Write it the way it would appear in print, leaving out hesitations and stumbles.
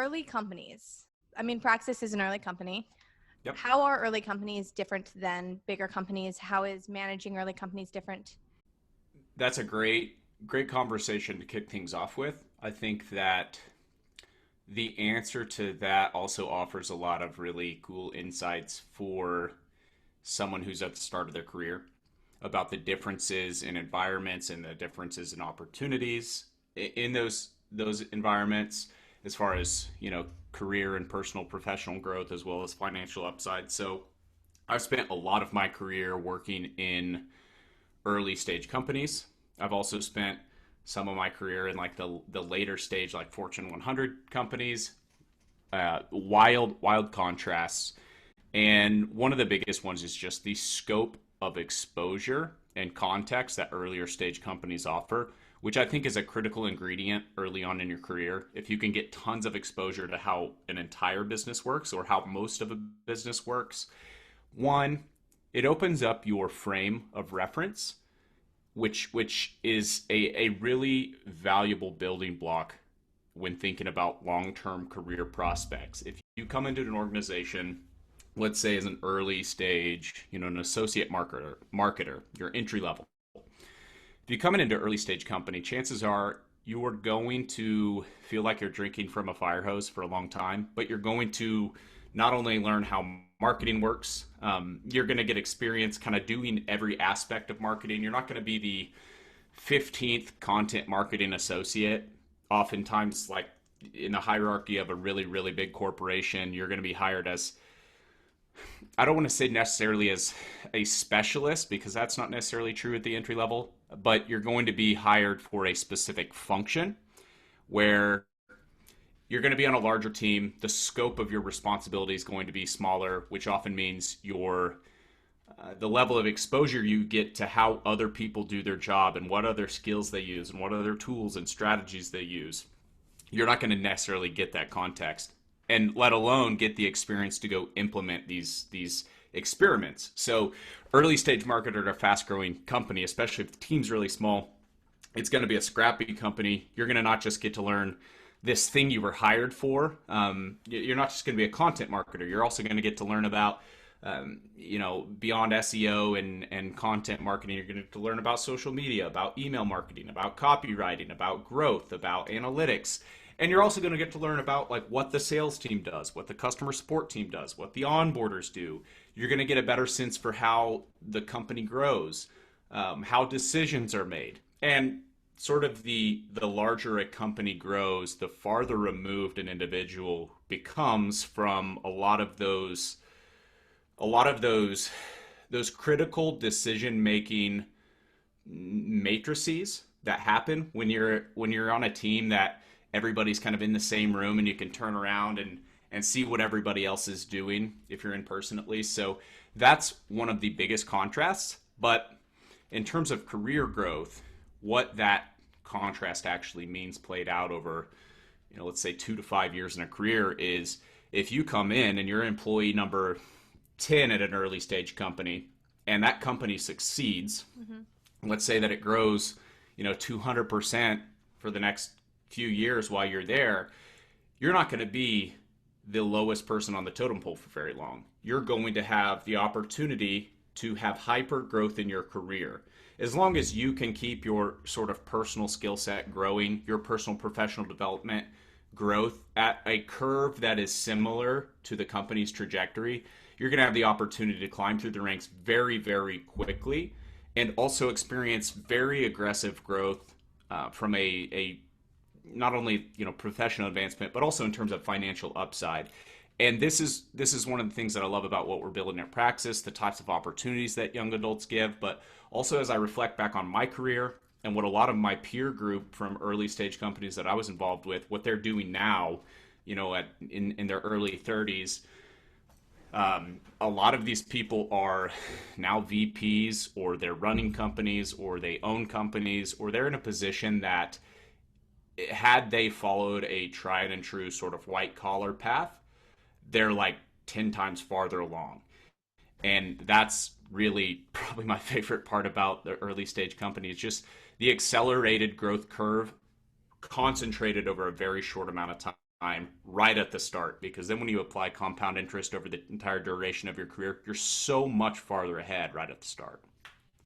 early companies, I mean, Praxis is an early company. Yep. How are early companies different than bigger companies? How is managing early companies different? That's a great conversation to kick things off with. I think that the answer to that also offers a lot of really cool insights for someone who's at the start of their career about the differences in environments and the differences in opportunities in those environments as far as, career and personal professional growth as well as financial upside. So I've spent a lot of my career working in early stage companies. I've also spent some of my career in like the later stage, like Fortune 100 companies. Wild contrasts. And one of the biggest ones is just the scope of exposure and context that earlier stage companies offer, which I think is a critical ingredient early on in your career. If you can get tons of exposure to how an entire business works or how most of a business works, one, it opens up your frame of reference, which is a really valuable building block when thinking about long-term career prospects. If you come into an organization, let's say as an early stage, an associate marketer, your entry level. If you come into early stage company, chances are you are going to feel like you're drinking from a fire hose for a long time, but you're going to not only learn how marketing works, you're going to get experience kind of doing every aspect of marketing. You're not going to be the 15th content marketing associate. Oftentimes, like in the hierarchy of a really, really big corporation, you're going to be hired as, I don't want to say necessarily as a specialist because that's not necessarily true at the entry level, but you're going to be hired for a specific function where you're going to be on a larger team. The scope of your responsibility is going to be smaller, which often means the level of exposure you get to how other people do their job and what other skills they use and what other tools and strategies they use. You're not going to necessarily get that context, and let alone get the experience to go implement these experiments. So early stage marketer at a fast growing company, especially if the team's really small, it's going to be a scrappy company. You're going to not just get to learn this thing you were hired for. You're not just going to be a content marketer. You're also going to get to learn about, beyond SEO and content marketing. You're going to get to learn about social media, about email marketing, about copywriting, about growth, about analytics. And you're also going to get to learn about like what the sales team does, what the customer support team does, what the onboarders do. You're going to get a better sense for how the company grows, how decisions are made. And sort of the larger a company grows, the farther removed an individual becomes from a lot of those critical decision making matrices that happen when you're on a team that everybody's kind of in the same room and you can turn around and see what everybody else is doing if you're in person at least. So that's one of the biggest contrasts. But in terms of career growth, what that contrast actually means played out over, let's say 2 to 5 years in a career is if you come in and you're employee number 10 at an early stage company and that company succeeds, let's say that it grows, 200% for the next few years while you're there, you're not going to be the lowest person on the totem pole for very long. You're going to have the opportunity to have hyper growth in your career. As long as you can keep your sort of personal skill set growing, your personal professional development growth at a curve that is similar to the company's trajectory, you're going to have the opportunity to climb through the ranks very, very quickly and also experience very aggressive growth from a not only professional advancement, but also in terms of financial upside. And this is one of the things that I love about what we're building at Praxis, the types of opportunities that young adults give, but also as I reflect back on my career and what a lot of my peer group from early stage companies that I was involved with, what they're doing now, in their early 30s. A lot of these people are now VPs, or they're running companies, or they own companies, or they're in a position that had they followed a tried and true sort of white collar path, they're like 10 times farther along. And that's really probably my favorite part about the early stage company is just the accelerated growth curve concentrated over a very short amount of time. time right at the start, because then when you apply compound interest over the entire duration of your career, you're so much farther ahead right at the start.